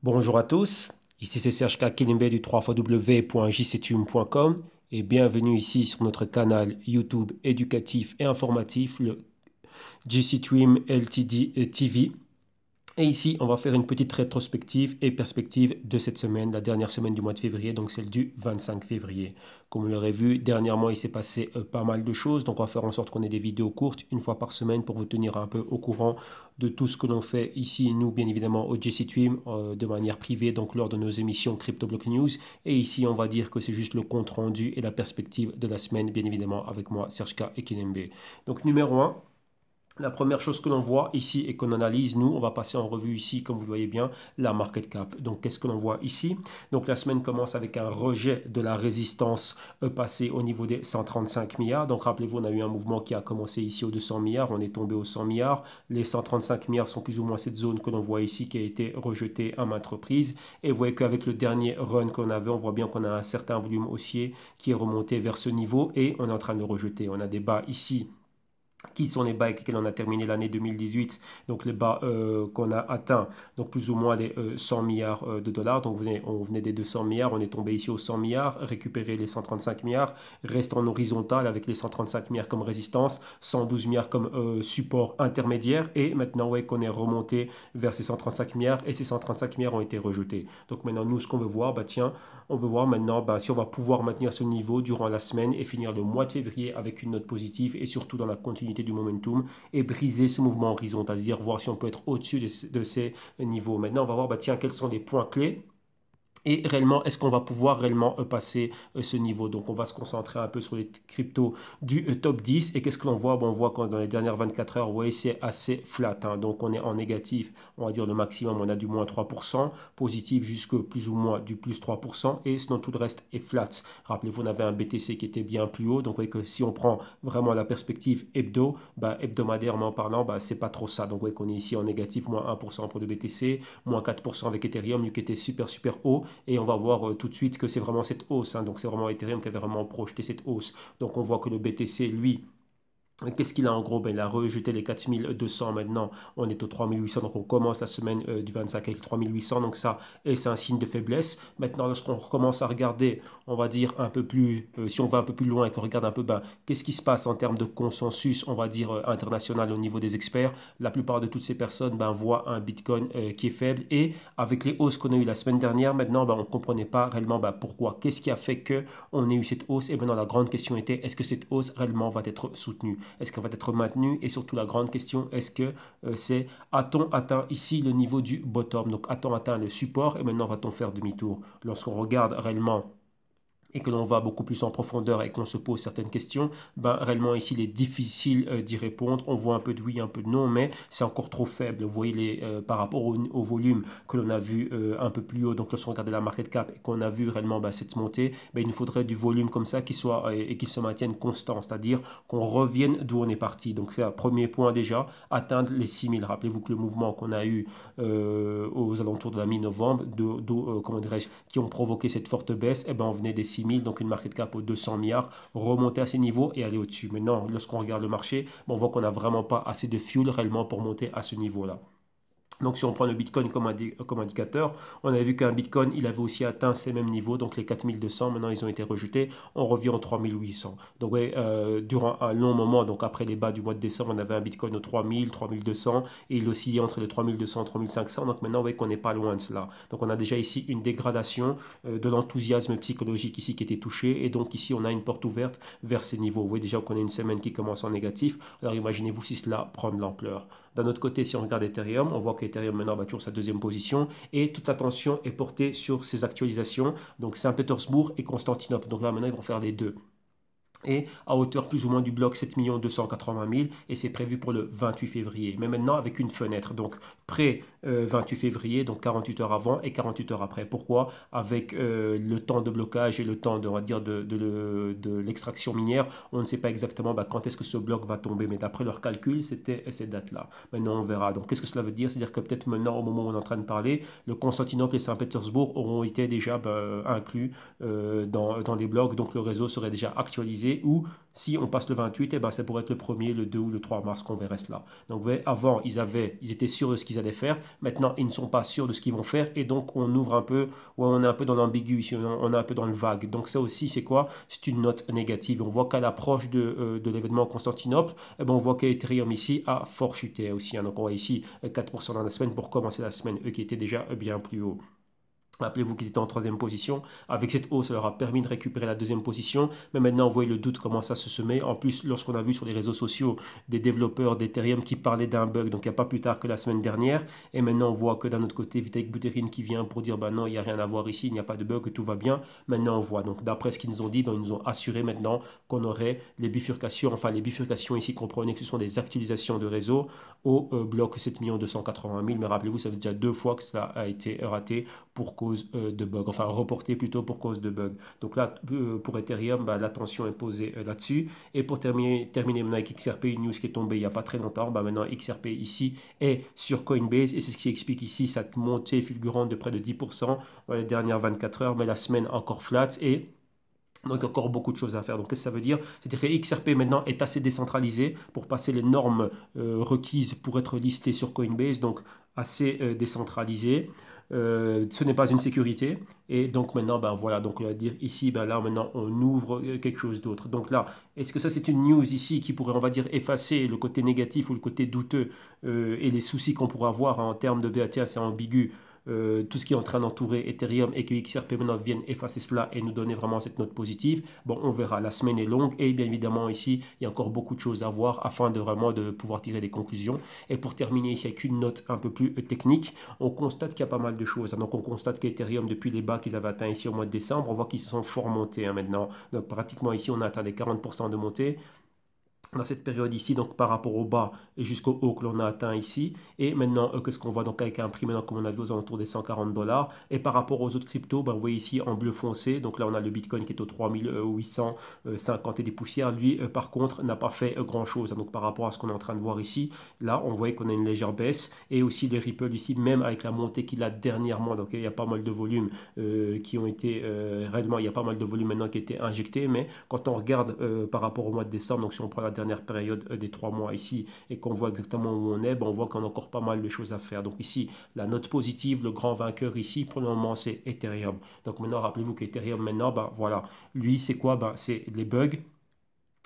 Bonjour à tous, ici c'est Serge Kilimbe du 3xw.jctume.com et bienvenue ici sur notre canal YouTube éducatif et informatif, le JCTume LTD TV. Et ici, on va faire une petite rétrospective et perspective de cette semaine, la dernière semaine du mois de février, donc celle du 25 février. Comme vous l'aurez vu, dernièrement, il s'est passé pas mal de choses, donc on va faire en sorte qu'on ait des vidéos courtes une fois par semaine pour vous tenir un peu au courant de tout ce que l'on fait ici, nous, bien évidemment, au JCTream, de manière privée, donc lors de nos émissions CryptoBlock News. Et ici, on va dire que c'est juste le compte rendu et la perspective de la semaine, bien évidemment, avec moi, Serge K. et Kinembe. Donc, numéro un. La première chose que l'on voit ici et qu'on analyse, nous, on va passer en revue ici, comme vous le voyez bien, la market cap. Donc, qu'est-ce que l'on voit ici? Donc, la semaine commence avec un rejet de la résistance passée au niveau des 135 milliards. Donc, rappelez-vous, on a eu un mouvement qui a commencé ici aux 200 milliards. On est tombé aux 100 milliards. Les 135 milliards sont plus ou moins cette zone que l'on voit ici qui a été rejetée à maintes reprises. Et vous voyez qu'avec le dernier run qu'on avait, on voit bien qu'on a un certain volume haussier qui est remonté vers ce niveau et on est en train de le rejeter. On a des bas ici qui sont les bas avec lesquels on a terminé l'année 2018, donc les bas qu'on a atteints, donc plus ou moins les 100 milliards de dollars, donc on venait des 200 milliards, on est tombé ici aux 100 milliards, récupérer les 135 milliards, reste en horizontal avec les 135 milliards comme résistance, 112 milliards comme support intermédiaire, et maintenant ouais, qu'on est remonté vers ces 135 milliards, et ces 135 milliards ont été rejetés. Donc maintenant, nous, ce qu'on veut voir, bah tiens, on veut voir maintenant si on va pouvoir maintenir ce niveau durant la semaine et finir le mois de février avec une note positive et surtout dans la continuité du momentum et briser ce mouvement horizontal, c'est-à-dire voir si on peut être au-dessus de ces niveaux. Maintenant, on va voir tiens, quels sont les points clés et réellement, est-ce qu'on va pouvoir réellement passer ce niveau? Donc, on va se concentrer un peu sur les cryptos du top 10. Et qu'est-ce que l'on voit? Bon, on voit que dans les dernières 24 heures, ouais, c'est assez flat, hein. Donc, on est en négatif, on va dire le maximum, on a du moins 3%, positif jusque plus ou moins du plus 3%, et sinon tout le reste est flat. Rappelez-vous, on avait un BTC qui était bien plus haut. Donc, vous voyez que si on prend vraiment la perspective hebdomadairement parlant, c'est pas trop ça. Donc, vous voyez qu'on est ici en négatif, moins 1% pour le BTC, moins 4% avec Ethereum, lui qui était super, super haut. Et on va voir tout de suite que c'est vraiment cette hausse, hein. Donc c'est vraiment Ethereum qui avait vraiment projeté cette hausse. Donc on voit que le BTC, lui, qu'est-ce qu'il a en gros? Il a rejeté les 4200 maintenant. On est au 3800. Donc on commence la semaine du 25 avec 3800. Donc ça, et c'est un signe de faiblesse. Maintenant, lorsqu'on recommence à regarder, on va dire un peu plus, si on va un peu plus loin et qu'on regarde un peu, qu'est-ce qui se passe en termes de consensus, on va dire international au niveau des experts? La plupart de toutes ces personnes voient un Bitcoin qui est faible. Et avec les hausses qu'on a eues la semaine dernière, maintenant, on ne comprenait pas réellement pourquoi. Qu'est-ce qui a fait que on ait eu cette hausse? Et maintenant, la grande question était, est-ce que cette hausse réellement va être soutenue? Est-ce qu'elle va être maintenue? Et surtout, la grande question, est-ce que a-t-on atteint ici le niveau du bottom? Donc, a-t-on atteint le support et maintenant va-t-on faire demi-tour? Lorsqu'on regarde réellement et que l'on va beaucoup plus en profondeur et qu'on se pose certaines questions, réellement ici il est difficile d'y répondre. On voit un peu de oui, un peu de non, mais c'est encore trop faible. Vous voyez par rapport au volume que l'on a vu un peu plus haut, donc lorsqu'on regarde la market cap et qu'on a vu réellement cette montée, il nous faudrait du volume comme ça qui soit et qui se maintienne constant, c'est-à-dire qu'on revienne d'où on est parti. Donc c'est un premier point déjà, atteindre les 6000. Rappelez-vous que le mouvement qu'on a eu aux alentours de la mi-novembre, comment dirais-je, qui ont provoqué cette forte baisse, on venait des 6000, donc une market cap aux 200 milliards, remonter à ces niveaux et aller au-dessus. Maintenant, lorsqu'on regarde le marché, on voit qu'on n'a vraiment pas assez de fuel réellement pour monter à ce niveau-là. Donc si on prend le Bitcoin comme indicateur, on avait vu qu'un Bitcoin, il avait aussi atteint ces mêmes niveaux, donc les 4200, maintenant ils ont été rejetés, on revient aux 3800. Donc ouais, durant un long moment, donc après les bas du mois de décembre, on avait un Bitcoin aux 3000, 3200, et il oscillait entre les 3200 et 3500, donc maintenant vous voyez qu'on n'est pas loin de cela. Donc on a déjà ici une dégradation de l'enthousiasme psychologique ici qui était touché, et donc ici on a une porte ouverte vers ces niveaux. Vous voyez déjà qu'on a une semaine qui commence en négatif, alors imaginez-vous si cela prend de l'ampleur. D'un autre côté, si on regarde Ethereum, on voit qu'Ethereum maintenant va toujours sa deuxième position et toute l'attention est portée sur ces actualisations. Donc Saint-Pétersbourg et Constantinople. Donc là maintenant ils vont faire les deux et à hauteur plus ou moins du bloc 7 280 000 et c'est prévu pour le 28 février. Mais maintenant avec une fenêtre, donc près 28 février, donc 48 heures avant et 48 heures après. Pourquoi? Avec le temps de blocage et le temps de, on va dire, de l'extraction minière, on ne sait pas exactement quand est-ce que ce bloc va tomber, mais d'après leurs calculs, c'était ces dates-là. Maintenant on verra. Donc qu'est-ce que cela veut dire? C'est-à-dire que peut-être maintenant, au moment où on est en train de parler, le Constantinople et Saint-Pétersbourg auront été déjà inclus dans les blocs, donc le réseau serait déjà actualisé janvier, ou si on passe le 28, eh ben, ça pourrait être le 1er, le 2 ou le 3 mars qu'on verrait cela. Donc vous voyez, avant, ils étaient sûrs de ce qu'ils allaient faire. Maintenant, ils ne sont pas sûrs de ce qu'ils vont faire. Et donc, on ouvre un peu, ouais, on est un peu dans l'ambigu ici, on est un peu dans le vague. Donc ça aussi, c'est quoi? C'est une note négative. On voit qu'à l'approche de l'événement Constantinople, eh ben, on voit qu'Ethereum ici a fort chuté aussi, hein. Donc on voit ici 4% dans la semaine pour commencer la semaine, eux qui étaient déjà bien plus haut. Rappelez-vous qu'ils étaient en troisième position. Avec cette hausse, ça leur a permis de récupérer la deuxième position. Mais maintenant, vous voyez, le doute commence à se semer. En plus, lorsqu'on a vu sur les réseaux sociaux des développeurs d'Ethereum qui parlaient d'un bug, donc il n'y a pas plus tard que la semaine dernière. Et maintenant, on voit que d'un autre côté, Vitalik Buterin qui vient pour dire, bah non, il n'y a rien à voir ici, il n'y a pas de bug, tout va bien. Maintenant, on voit. Donc, d'après ce qu'ils nous ont dit, ben, ils nous ont assuré maintenant qu'on aurait les bifurcations. Enfin, les bifurcations ici, comprenez que ce sont des actualisations de réseau au bloc 7 280 000. Mais rappelez-vous, ça fait déjà 2 fois que ça a été raté pour cause de bug, enfin reporté plutôt pour cause de bug. Donc là, pour Ethereum, bah, l'attention est posée là-dessus. Et pour terminer maintenant avec XRP, une news qui est tombée il n'y a pas très longtemps, bah, maintenant XRP ici est sur Coinbase, et c'est ce qui explique ici cette montée fulgurante de près de 10% dans les dernières 24 heures, mais la semaine encore flat, et donc encore beaucoup de choses à faire. Donc qu'est-ce que ça veut dire? C'est-à-dire que XRP maintenant est assez décentralisé pour passer les normes requises pour être listé sur Coinbase, donc assez décentralisé. Ce n'est pas une sécurité. Et donc maintenant, ben voilà, donc on va dire ici, ben là maintenant on ouvre quelque chose d'autre. Donc là, est-ce que ça c'est une news ici qui pourrait, on va dire, effacer le côté négatif ou le côté douteux et les soucis qu'on pourrait avoir en termes de BAT assez ambigu, tout ce qui est en train d'entourer Ethereum, et que XRP maintenant vienne effacer cela et nous donner vraiment cette note positive? Bon, on verra, la semaine est longue et bien évidemment ici, il y a encore beaucoup de choses à voir afin de vraiment de pouvoir tirer des conclusions. Et pour terminer ici avec une note un peu plus technique, on constate qu'il y a pas mal de choses. Donc on constate qu'Ethereum, depuis les bas qu'ils avaient atteints ici au mois de décembre, on voit qu'ils se sont fort montés maintenant. Donc pratiquement ici, on a atteint les 40% de montée dans cette période ici, donc par rapport au bas et jusqu'au haut que l'on a atteint ici. Et maintenant, qu'est-ce qu'on voit donc avec un prix maintenant, comme on a vu, aux alentours des 140 $. Et par rapport aux autres cryptos, ben, vous voyez ici en bleu foncé, donc là on a le Bitcoin qui est au 3850 et des poussières. Lui, par contre, n'a pas fait grand-chose. Donc par rapport à ce qu'on est en train de voir ici, là on voit qu'on a une légère baisse. Et aussi les Ripple ici, même avec la montée qu'il a dernièrement, donc il y a pas mal de volumes qui ont été réellement, il y a pas mal de volumes maintenant qui ont été injectés. Mais quand on regarde par rapport au mois de décembre, donc si on prend la dernière période des 3 mois ici et qu'on voit exactement où on est, ben on voit qu'on a encore pas mal de choses à faire. Donc ici, la note positive, le grand vainqueur ici, pour le moment, c'est Ethereum. Donc maintenant, rappelez-vous qu'Ethereum, maintenant, ben voilà, lui, c'est quoi? Ben, c'est les bugs.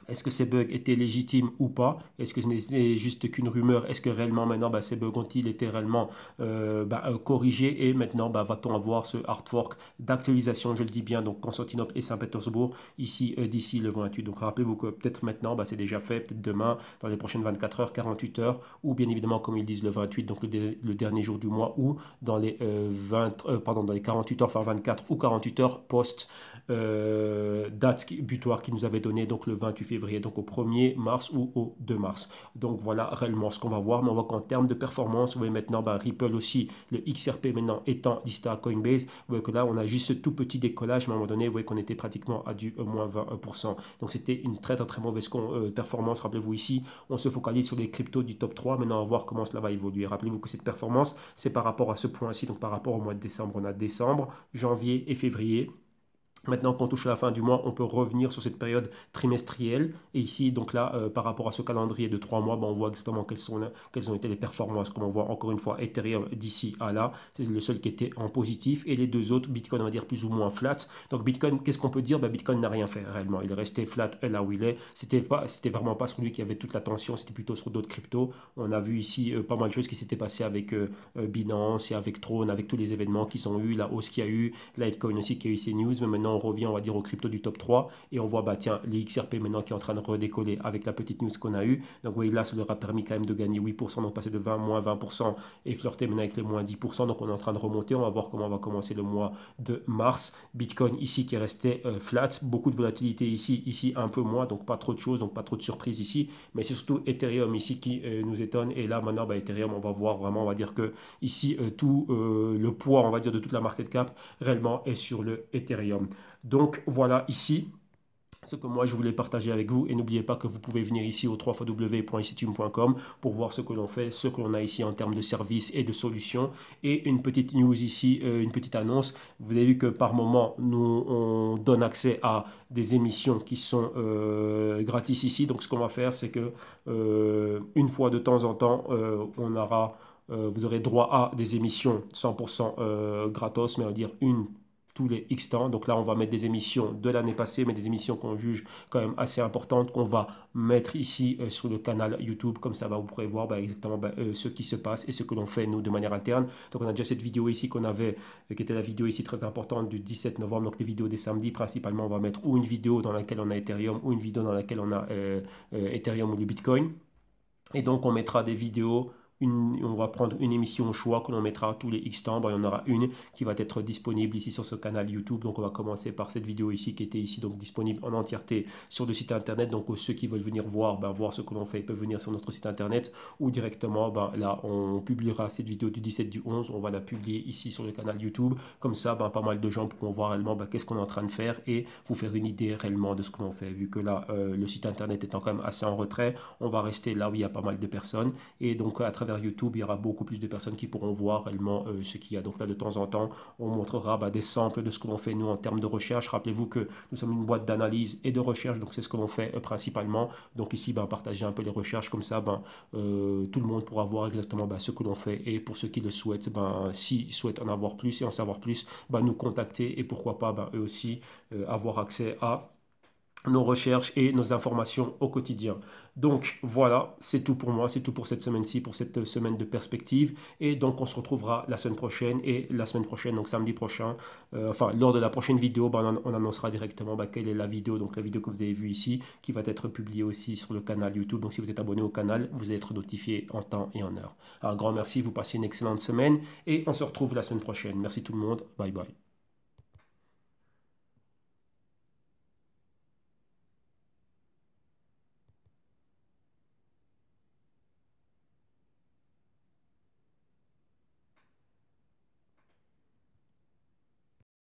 Est-ce que ces bugs étaient légitimes ou pas? Est-ce que ce n'était juste qu'une rumeur? Est-ce que réellement maintenant, bah, ces bugs ont-ils été réellement corrigés? Et maintenant, bah, va-t-on avoir ce hard fork d'actualisation, je le dis bien, donc Constantinople et Saint-Pétersbourg, ici d'ici le 28. Donc rappelez-vous que peut-être maintenant, bah, c'est déjà fait, peut-être demain, dans les prochaines 24 heures, 48 heures, ou bien évidemment, comme ils disent, le 28, donc le dernier jour du mois, ou dans les, dans les 48 heures, enfin 24 ou 48 heures post date butoir qui nous avait donné, donc le 28 février, donc au 1er mars ou au 2 mars. Donc voilà réellement ce qu'on va voir, mais on voit qu'en termes de performance, vous voyez maintenant, bah, Ripple aussi, le XRP maintenant étant listé à Coinbase, vous voyez que là on a juste ce tout petit décollage, mais à un moment donné, vous voyez qu'on était pratiquement à du moins 20%. Donc c'était une très très très mauvaise performance. Rappelez-vous ici, on se focalise sur les cryptos du top 3, maintenant on va voir comment cela va évoluer. Rappelez-vous que cette performance, c'est par rapport à ce point-ci, donc par rapport au mois de décembre. On a décembre, janvier et février. Maintenant qu'on touche à la fin du mois, on peut revenir sur cette période trimestrielle. Et ici, donc là, par rapport à ce calendrier de 3 mois, ben, on voit exactement quelles ont été les performances. Comme on voit encore une fois, Ethereum d'ici à là, c'est le seul qui était en positif. Et les deux autres, Bitcoin, on va dire plus ou moins flat. Donc Bitcoin, qu'est-ce qu'on peut dire? Ben, Bitcoin n'a rien fait réellement. Il est resté flat là où il est. C'était vraiment pas sur lui qui avait toute l'attention, c'était plutôt sur d'autres cryptos. On a vu ici pas mal de choses qui s'étaient passées avec Binance et avec Tron, avec tous les événements qui sont eu, la hausse qu'il y a eu, Litecoin aussi qui a eu ses news. Mais maintenant, on revient, on va dire, aux cryptos du top 3 et on voit, bah tiens, les XRP maintenant qui est en train de redécoller avec la petite news qu'on a eue. Donc vous voyez là, ça leur a permis quand même de gagner 8%, donc passer de 20, moins 20% et flirter maintenant avec les moins 10%. Donc on est en train de remonter, on va voir comment on va commencer le mois de mars. Bitcoin ici qui est resté flat, beaucoup de volatilité ici un peu moins, donc pas trop de choses, donc pas trop de surprises ici, mais c'est surtout Ethereum ici qui nous étonne. Et là maintenant, bah, Ethereum, on va voir vraiment, on va dire que ici tout le poids, on va dire, de toute la market cap réellement est sur le Ethereum. Donc voilà ici ce que moi je voulais partager avec vous. Et n'oubliez pas que vous pouvez venir ici au www.ictune.com pour voir ce que l'on fait, ce que l'on a ici en termes de services et de solutions. Et une petite news ici, une petite annonce. Vous avez vu que par moment, nous on donne accès à des émissions qui sont gratis ici. Donc ce qu'on va faire, c'est que une fois de temps en temps, vous aurez droit à des émissions 100% gratos, mais on va dire une tous les X temps. Donc là, on va mettre des émissions de l'année passée, mais des émissions qu'on juge quand même assez importantes, qu'on va mettre ici sur le canal YouTube. Comme ça, vous pourrez voir exactement ce qui se passe et ce que l'on fait, nous, de manière interne. Donc on a déjà cette vidéo ici qu'on avait, qui était la vidéo ici très importante du 17 novembre. Donc les vidéos des samedis, principalement, on va mettre ou une vidéo dans laquelle on a Ethereum, ou une vidéo dans laquelle on a Ethereum ou le Bitcoin. Et donc, on mettra des vidéos. On va prendre une émission au choix que l'on mettra tous les X temps. Il y en aura une qui va être disponible ici sur ce canal YouTube. Donc on va commencer par cette vidéo ici qui était ici donc disponible en entièreté sur le site internet. Donc ceux qui veulent venir voir, voir ce que l'on fait, ils peuvent venir sur notre site internet ou directement là on publiera cette vidéo du 17 du 11. On va la publier ici sur le canal YouTube. Comme ça, pas mal de gens pourront voir réellement qu'est-ce qu'on est en train de faire et vous faire une idée réellement de ce que l'on fait. Vu que là, le site internet étant quand même assez en retrait, on va rester là où il y a pas mal de personnes. Et donc à travers YouTube, il y aura beaucoup plus de personnes qui pourront voir réellement ce qu'il y a. Donc là, de temps en temps, on montrera des samples de ce que l'on fait nous en termes de recherche. Rappelez-vous que nous sommes une boîte d'analyse et de recherche, donc c'est ce que l'on fait principalement. Donc ici, partager un peu les recherches, comme ça, tout le monde pourra voir exactement ce que l'on fait. Et pour ceux qui le souhaitent, s'ils souhaitent en avoir plus et en savoir plus, nous contacter et pourquoi pas eux aussi avoir accès à nos recherches et nos informations au quotidien. Donc voilà, c'est tout pour moi, c'est tout pour cette semaine-ci, pour cette semaine de perspective. Et donc on se retrouvera la semaine prochaine et la semaine prochaine, donc samedi prochain, lors de la prochaine vidéo, on annoncera directement quelle est la vidéo, donc la vidéo que vous avez vue ici, qui va être publiée aussi sur le canal YouTube. Donc si vous êtes abonné au canal, vous allez être notifié en temps et en heure. Un grand merci, vous passez une excellente semaine et on se retrouve la semaine prochaine. Merci tout le monde, bye bye.